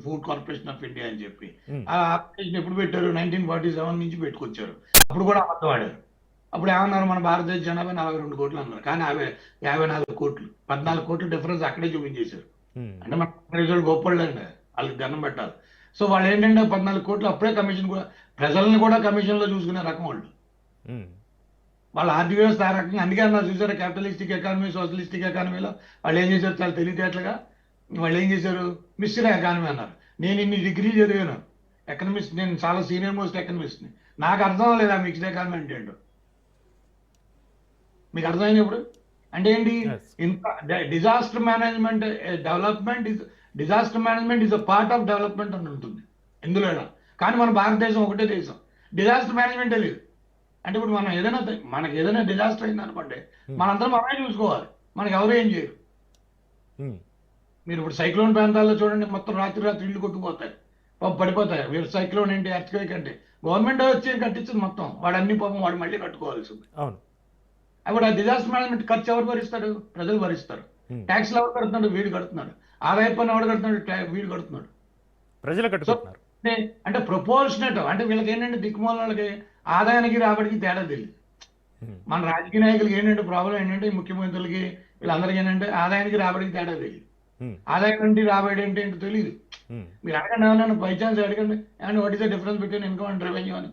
food corporation of India అని చెప్పి ఆ అప్లికేషన్ ఎప్పుడు పెట్టారు, 1947 నుంచి పెట్టుకొచ్చారు. అప్పుడు కూడా అబద్ధం ఆడారు. అప్పుడు ఏమన్నారు, మన భారతదేశ జనాభా 42 కోట్లు అన్నారు, కానీ 54 కోట్లు, 14 కోట్లు డిఫరెన్స్ అక్కడే చూపించేశారు. అంటే మన ప్రజలు గొప్పళ్ళు అండి, వాళ్ళకి దండం పెట్టాలి. సో వాళ్ళు ఏంటంటే 14 కోట్లు అప్పుడే కమిషన్ కూడా, ప్రజల్ని కూడా కమిషన్ లో చూసుకునే రకం వాళ్ళు. వాళ్ళ ఆర్థిక వ్యవస్థ ఆ రకంగా. అందుకే అన్నారు చూసారా, క్యాపిటలిస్టిక్ ఎకానమీ సోషలిస్టిక్ ఎకానమీలో వాళ్ళు ఏం చేశారు, చాలా తెలివితేటలుగా వాళ్ళు ఏం చేశారు, మిశ్ర ఎకానమీ అన్నారు. నేను ఇన్ని డిగ్రీ చదివాను, ఎకనమిస్ట్, నేను చాలా సీనియర్ మోస్ట్ ఎకనమిస్ట్ని, నాకు అర్థం అవ్వలేదు ఆ మిక్స్డ్ ఎకానమీ అంటే ఏంటో. మీకు అర్థమైంది ఇప్పుడు? అంటే ఏంటి, disaster management is a part of development అని ఉంటుంది ఎందులో. కానీ మన భారతదేశం ఒకటే దేశం, డిజాస్టర్ మేనేజ్మెంటే లేదు. అంటే ఇప్పుడు మనకి ఏదైనా డిజాస్టర్ అయింది అనుకోండి, మనందరం మనమే చూసుకోవాలి, మనకి ఎవరు ఏం చేయరు. మీరు ఇప్పుడు సైక్లోన్ ప్రాంతాల్లో చూడండి, మొత్తం రాత్రి రాత్రి ఇల్లు కొట్టుకుపోతాయి, పాపం పడిపోతాయి. వీళ్ళు సైక్లోన్ ఏంటి, ఎర్త్క్వేక్ అంటే గవర్నమెంట్ వచ్చి కట్టించింది మొత్తం, వాడు అన్ని పాపం వాడు మళ్ళీ కట్టుకోవాల్సింది. అవును. అప్పుడు ఆ డిజాస్టర్ మేనేజ్మెంట్ ఖర్చు ఎవరు భరిస్తారు? ప్రజలు భరిస్తారు. ట్యాక్స్లు ఎవరు కడుతున్నాడు? వీడు కడుతున్నాడు. ఆదాయ పన్ను ఎవడు కడుతున్నాడు? వీడు కడుతున్నాడు. ప్రజలు కట్టుకుంటున్నారు. అంటే ప్రపోర్షనేట్, అంటే వీళ్ళకి ఏంటంటే దిక్కుమాల వాళ్ళకి ఆదాయానికి రాబడికి తేడా తెలియదు. మన రాజకీయ నాయకులకి ఏంటంటే ప్రాబ్లం ఏంటంటే, ఈ ముఖ్యమంత్రులకి వీళ్ళందరికీ ఏంటంటే ఆదాయానికి రాబడికి తేడా తెలియదు. ఆదాయం నుండి రాబడి ఏంటి ఏంటో తెలియదు. మీరు అడగండి, ఏమన్నా బై ఛాన్స్ అడగండి, and what is the difference between income and revenue అని.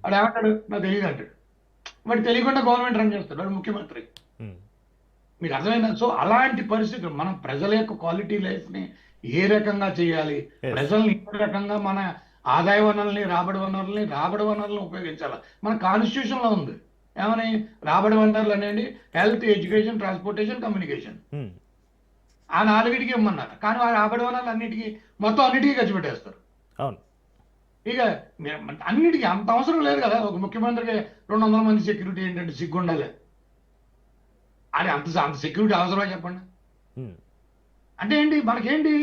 వాడు ఏమంటాడు? నాకు తెలియదు అంటాడు. వాడు తెలియకుండా గవర్నమెంట్ రన్ చేస్తాడు, వాడు ముఖ్యమంత్రి. మీకు అర్థమైందా? సో అలాంటి పరిస్థితులు మనం ప్రజల యొక్క క్వాలిటీ లైఫ్ ని ఏ రకంగా చేయాలి, ప్రజల్ని ఏ రకంగా మన ఆదాయ వనరుల్ని రాబడి వనరులను ఉపయోగించాలి. మన కాన్స్టిట్యూషన్ లో ఉంది ఏమని, రాబడి వనరులు అనేది హెల్త్, ఎడ్యుకేషన్, ట్రాన్స్పోర్టేషన్, కమ్యూనికేషన్, ఆ 4టికి ఇవ్వమన్నారు. కానీ ఆ రాబడి వనరులు అన్నిటికీ ఖర్చు పెట్టేస్తారు. అవును. ఇక అన్నిటికీ అంత అవసరం లేదు కదా. ఒక ముఖ్యమంత్రికి 200 మంది సెక్యూరిటీ ఏంటంటే సిగ్గుండాలి. అది అంత సెక్యూరిటీ అవసరమా చెప్పండి? అంటే ఏంటి, మనకేంటి,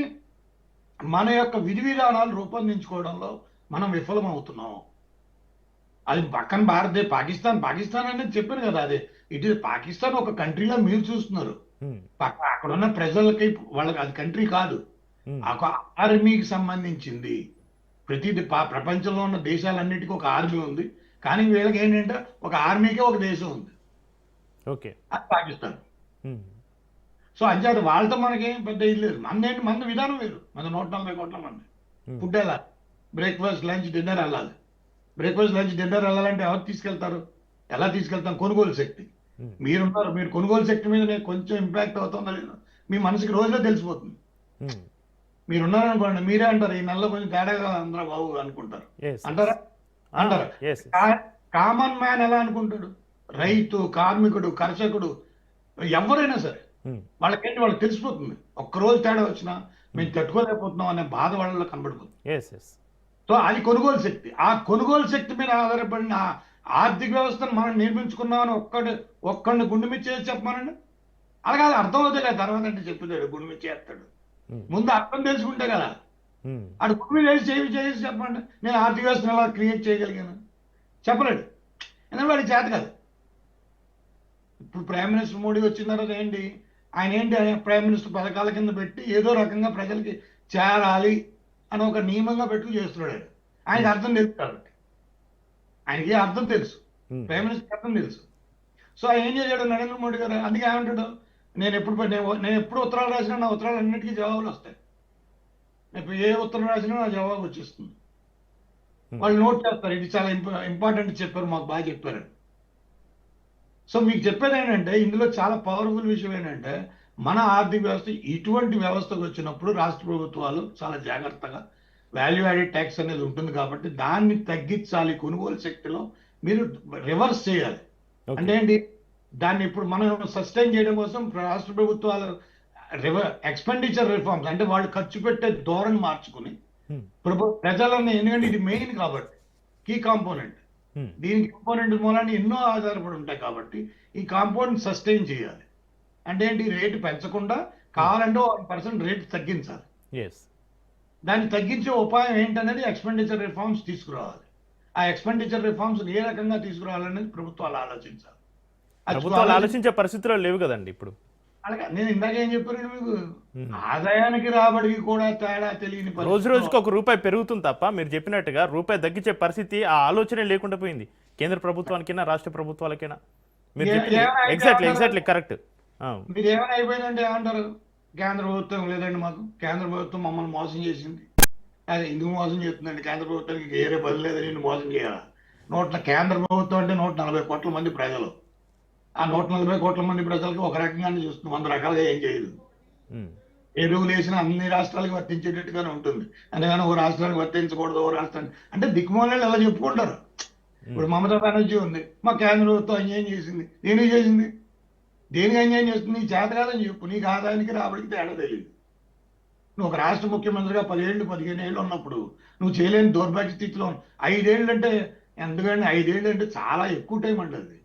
మన యొక్క విధి విధానాలు రూపొందించుకోవడంలో మనం విఫలం అవుతున్నాం. అది పక్కన పాకిస్తాన్ అనేది చెప్పాను కదా, అది ఇట్ ఈస్ పాకిస్తాన్ ఒక కంట్రీలో మీరు చూస్తున్నారు. అక్కడ ఉన్న ప్రజలకి వాళ్ళకి అది కంట్రీ కాదు, ఒక ఆర్మీకి సంబంధించింది. ప్రపంచంలో ఉన్న దేశాలన్నిటికీ ఒక ఆర్మీ ఉంది, కానీ వీళ్ళకి ఏంటంటే ఒక ఆర్మీకే ఒక దేశం ఉంది. ఓకే, అది పాకిస్తాన్. సో అంచేత వాళ్ళతో మనకేం పెద్ద ఇది లేదు. మన విధానం వేరు. మన 140 కోట్ల మంది ఫుడ్ వెళ్ళాలి, బ్రేక్ఫాస్ట్, లంచ్, డిన్నర్ వెళ్ళాలి. బ్రేక్ఫాస్ట్, లంచ్, డిన్నర్ వెళ్ళాలంటే ఎవరు తీసుకెళ్తారు? ఎలా తీసుకెళ్తాం? కొనుగోలు శక్తి. మీరున్నారు, మీరు కొనుగోలు శక్తి మీద నేను కొంచెం ఇంపాక్ట్ అవుతుందా లేదు మీ మనసుకి రోజులో తెలిసిపోతుంది. మీరున్నారనుకోండి, మీరే అంటారు ఈ నెలలో కొంచెం తేడాగా అందరూ బాబు అనుకుంటారు. అంటారా? కామన్ మ్యాన్ ఎలా అనుకుంటాడు? రైతు, కార్మికుడు, కర్షకుడు, ఎవరైనా సరే వాళ్ళకేంటి, వాళ్ళకి తెలిసిపోతుంది. ఒక్కరోజు తేడా వచ్చినా మేము తట్టుకోలేకపోతున్నాం అనే బాధ వాళ్ళలో కనబడిపోతుంది. సో అది కొనుగోలు శక్తి. ఆ కొనుగోలు శక్తి మీద ఆధారపడిన ఆర్థిక వ్యవస్థను మనం నిర్మించుకున్నామని ఒక్కడిని గుండె మీద చేసి చెప్పమానండి. అలాగే అది అర్థం అవుతుంది కదా, తర్వాత అంటే చెప్తాడు గుండె మీద చేస్తాడు. ముందు అర్థం తెలుసుకుంటే కదా అటు గుండె మీద చేసి చెప్పండి, నేను ఆర్థిక వ్యవస్థను ఎలా క్రియేట్ చేయగలిగాను చెప్పలేడు. ఎందుకంటే వాడికి చేత కాదు. ఇప్పుడు ప్రైమ్ మినిస్టర్ మోడీ వచ్చిన తర్వాత ఏంటి, ఆయన ప్రైమ్ మినిస్టర్ పథకాల కింద పెట్టి ఏదో రకంగా ప్రజలకి చేరాలి అని ఒక నియమంగా పెట్టుకు చేస్తున్నాడు. ఆయనకి అర్థం తెలుసు కాబట్టి, ఆయనకి అర్థం తెలుసు, ప్రైమ్ మినిస్టర్ అర్థం తెలుసు. సో ఆయన ఏం చేశాడు నరేంద్ర మోడీ గారు? అందుకే ఏమంటాడు, నేను ఎప్పుడు ఉత్తరాలు రాసినా నా ఉత్తరాలు అన్నిటికీ జవాబులు వస్తాయి. ఇప్పుడు ఏ ఉత్తరం రాసినా నా జవాబు వచ్చేస్తుంది. వాళ్ళు నోట్ చేస్తారు, ఇది చాలా ఇంపార్టెంట్ చెప్పారు, మాకు బాగా చెప్పారు. సో మీకు చెప్పేది ఏంటంటే, ఇందులో చాలా పవర్ఫుల్ విషయం ఏంటంటే, మన ఆర్థిక వ్యవస్థ ఇటువంటి వ్యవస్థకు వచ్చినప్పుడు రాష్ట్ర ప్రభుత్వాలు చాలా జాగ్రత్తగా వాల్యూ యాడెడ్ ట్యాక్స్ అనేది ఉంటుంది కాబట్టి దాన్ని తగ్గించాలి. కొనుగోలు శక్తిలో మీరు రివర్స్ చేయాలి. అంటే ఏంటి, దాన్ని ఇప్పుడు మనం సస్టైన్ చేయడం కోసం రాష్ట్ర ప్రభుత్వాలు ఎక్స్పెండిచర్ రిఫార్మ్స్, అంటే వాళ్ళు ఖర్చు పెట్టే ధోరణి మార్చుకుని ప్రజలని, ఎందుకంటే ఇది మెయిన్ కాబట్టి కీ కాంపోనెంట్, దీనికి కాంపోనెంట్ మూలాన్ని ఎన్నో ఆధారపడి ఉంటాయి కాబట్టి ఈ కాంపోనెంట్ సస్టైన్ చేయాలి. అంటే ఏంటి, రేటు పెంచకుండా కావాలంటే 1% రేటు తగ్గించాలి. దాన్ని తగ్గించే ఉపాయం ఏంటనేది ఎక్స్పెండిచర్ రిఫార్మ్స్ తీసుకురావాలి. ఆ ఎక్స్పెండిచర్ రిఫార్మ్స్ ఏ రకంగా తీసుకురావాలనేది ప్రభుత్వాలు ఆలోచించాలి. ప్రభుత్వాలు ఆలోచించే పరిస్థితుల్లో లేవు కదండి ఇప్పుడు. అలాగే నేను ఇందాక ఏం చెప్పాను మీకు, ఆదాయానికి రాబడికి కూడా తేడా తెలియని రోజు రోజుకి ₹1 పెరుగుతుంది తప్ప మీరు చెప్పినట్టుగా రూపాయి తగ్గించే పరిస్థితి, ఆ ఆలోచనే లేకుండా పోయింది కేంద్ర ప్రభుత్వానికైనా రాష్ట్ర ప్రభుత్వాలకైనా. మీరు ఎగ్జాక్ట్లీ కరెక్ట్. మీరు ఏమైనా అయిపోయిందంటే ఏమంటారు, కేంద్ర ప్రభుత్వం లేదండి, మాకు కేంద్ర ప్రభుత్వం మమ్మల్ని మోసం చేసింది. అది ఎందుకు మోసం చేస్తుందండి? కేంద్ర ప్రభుత్వానికి వేరే పని లేదని నిన్ను మోసం చేయాలి. కేంద్ర ప్రభుత్వం అంటే 140 కోట్ల మంది ప్రజలు. ఆ 140 కోట్ల మంది ప్రజలకు ఒక రకంగానే చూస్తుంది, 100 రకాలుగా ఏం చేయదు. ఏ రూల్ వేసినా అన్ని రాష్ట్రాలకు వర్తించేటట్టుగానే ఉంటుంది. అంతేగాని ఓ రాష్ట్రానికి వర్తించకూడదు, ఓ రాష్ట్రానికి అంటే దిక్కుమాలను ఎలా చెప్పుకుంటారు. ఇప్పుడు మమతా బెనర్జీ ఉంది, మా కేంద్ర ప్రభుత్వం అన్యాయం చేసింది. దేనికి అన్యాయం చేస్తుంది? నీ చేత కాదని చెప్పు. నీకు ఆదాయానికి రాబడికి తేడా తెలియదు. నువ్వు ఒక రాష్ట్ర ముఖ్యమంత్రిగా 10 ఏళ్ళు 15 ఏళ్ళు ఉన్నప్పుడు నువ్వు చేయలేని దౌర్భాగ్య స్థితిలో 5 ఏళ్ళు అంటే ఎందుకంటే 5 ఏళ్ళు అంటే చాలా ఎక్కువ టైం అండి. అది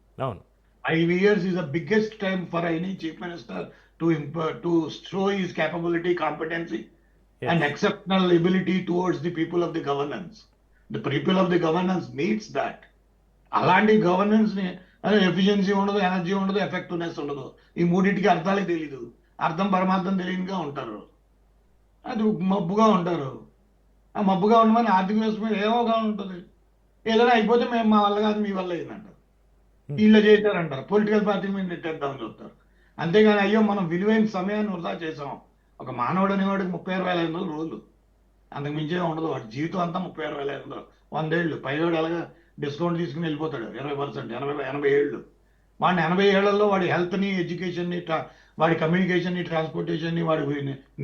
5 years is the biggest time for any chief minister to show his capability, competency, Yes. and exceptional ability towards the people of the governance. The people of the governance needs that. అలాంటి governance ని efficiency ఉండదు, energy ఉండదు, effectiveness ఉండదు. ఈ మూడింటికి అర్థాలే తెలీదు. అర్థం పరమార్థం తెలియదుగా ఉంటారు. అది మబ్బుగా ఉంటారు. ఆ మబ్బుగా ఉండమని ఆర్థిక వ్యవస్థ మీద ఏమోగా ఉంటుంది. ఏదైనా అయిపోతే మేము మా వల్ల కాదు, మీ వల్ల అయిందంటారు. వీళ్ళు చేశారంటారు. పొలిటికల్ పార్టీ మీద నెట్టేద్దామని చెప్తారు. అంతేగాని అయ్యో మనం విలువైన సమయాన్ని వృధా చేసాం. ఒక మానవుడు అనేవాడికి 36,500 రోజులు, అంతకు మించే ఉండదు. వాడి జీవితం అంతా 36,500, 100 ఏళ్ళు. పైవాడు ఎలాగా డిస్కౌంట్ తీసుకుని వెళ్ళిపోతాడు 20%, 80 ఏళ్ళు. వాడిని 80 ఏళ్లలో వాడి హెల్త్ని, ఎడ్యుకేషన్ని, వాడి కమ్యూనికేషన్ని, ట్రాన్స్పోర్టేషన్ని, వాడి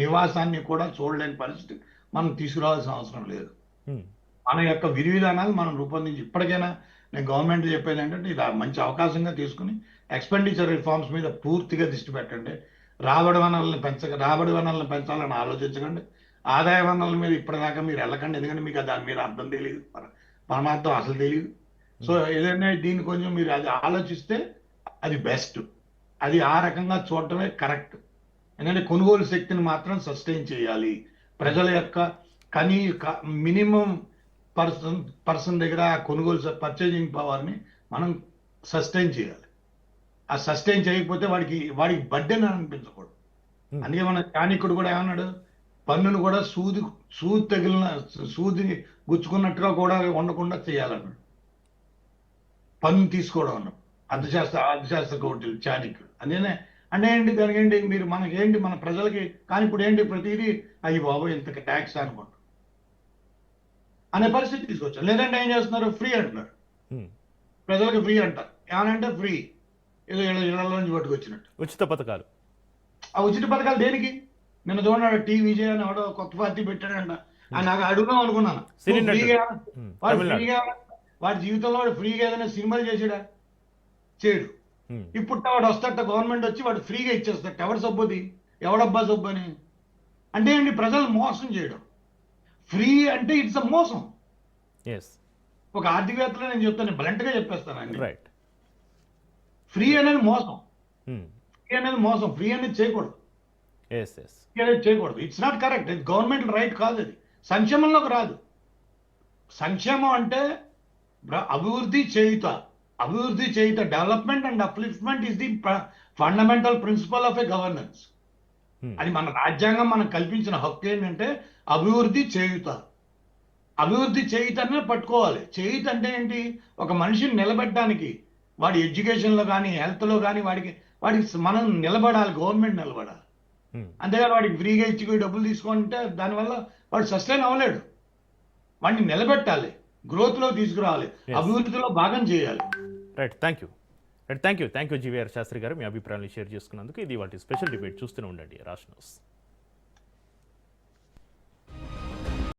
నివాసాన్ని కూడా చూడలేని పరిస్థితి మనం తీసుకురావాల్సిన అవసరం లేదు. మన యొక్క విధి విధానాలు మనం రూపొందించి, ఇప్పటికైనా నేను గవర్నమెంట్ చెప్పేది ఏంటంటే ఇది మంచి అవకాశంగా తీసుకుని ఎక్స్పెండిచర్ రిఫార్మ్స్ మీద పూర్తిగా దృష్టి పెట్టండి. రాబడి వనరులను పెంచాలని ఆలోచించకండి. ఆదాయ వనరుల మీద ఇప్పటిదాకా మీరు వెళ్ళకండి, ఎందుకంటే మీకు దాని మీద అర్థం తెలియదు, పరమార్థం అసలు తెలియదు. సో ఏదైనా దీన్ని కొంచెం మీరు అది ఆలోచిస్తే అది బెస్ట్. అది ఆ రకంగా చూడటమే కరెక్ట్. ఎందుకంటే కొనుగోలు శక్తిని మాత్రం సస్టైన్ చేయాలి. ప్రజల యొక్క మినిమం పర్సన్ దగ్గర కొనుగోలు పర్చేజింగ్ పవర్ని మనం సస్టైన్ చేయాలి. ఆ సస్టైన్ చేయకపోతే వాడికి బర్డెన్ అనిపించకూడదు. అందుకే మన చాణక్యుడు కూడా ఏమన్నాడు, పన్నును కూడా సూదిని గుచ్చుకున్నట్టుగా కూడా ఉండకుండా చేయాలన్నాడు. పన్ను తీసుకోవడం అన్నాడు అర్థశాస్త్ర కోర్టులు చాణక్యుడు. అంటే ఏంటి దానికి ఏంటి, మీరు మనకేంటి మన ప్రజలకి, కానీ ఇప్పుడు ఏంటి ప్రతిదీ అయ్యి బాబు ఇంత ట్యాక్స్ అనుకుంటారు అనే పరిస్థితి తీసుకొచ్చారు. లేదంటే ఏం చేస్తున్నారు, ఫ్రీ అంటున్నారు. ప్రజలకు ఫ్రీ అంటారు. ఏమనంటే ఫ్రీ, ఏదో ఇళ్ల నుంచి పట్టుకొచ్చినట్టు ఉచిత పథకాలు. ఆ ఉచిత పథకాలు దేనికి? నిన్న చూడండి టీ విజయ్ అని ఎవడో కొత్త పార్టీ పెట్టాడంట. నాకు అడుగుదాం అనుకున్నాను, వాడి జీవితంలో వాడు ఫ్రీగా ఏదైనా సినిమాలు చేసాడా? చేయడు. ఇప్పుడు వాడు వస్తాట, గవర్నమెంట్ వచ్చి వాడు ఫ్రీగా ఇచ్చేస్తాట. ఎవడు సబ్బుది, ఎవడబ్బా సబ్బు అని. అంటే ఏంటి, ప్రజలు మోసం చేయడం. ఫ్రీ అంటే ఇట్స్ అ మోసం. ఒక ఆర్థికవేత్తలో నేను చెప్తాను, బ్లంట్ గా చెప్పేస్తానండి, ఫ్రీ అనేది మోసం. ఫ్రీ అనేది చేయకూడదు. It's not correct. ఇది గవర్నమెంట్ రైట్ కాదు. అది సంక్షేమంలోకి రాదు. సంక్షేమం అంటే అభివృద్ధి చేయుత. Development and upliftment is the fundamental principle of a governance. అది మన రాజ్యాంగం మనకు కల్పించిన హక్కు ఏంటంటే అభివృద్ధి చేయుతనే పట్టుకోవాలి. చేయుత అంటే ఏంటి, ఒక మనిషిని నిలబెట్టడానికి, వాడి ఎడ్యుకేషన్లో కానీ హెల్త్లో కానీ వాడికి మనం నిలబడాలి, గవర్నమెంట్ నిలబడాలి. అంతేగాని వాడికి ఫ్రీగా ఇచ్చి డబ్బులు తీసుకుంటే దానివల్ల వాడు సస్టైన్ అవ్వలేడు. వాడిని నిలబెట్టాలి, గ్రోత్లో తీసుకురావాలి, అభివృద్ధిలో భాగం చేయాలి. థ్యాంక్ యూ జీవీఆర్ శాస్త్రి గారు, మీ అభిప్రాయాన్ని షేర్ చేసుకున్నందుకు. ఇది వాటి స్పెషల్ డిబేట్. చూస్తూనే ఉండండి రాజ్ న్యూస్.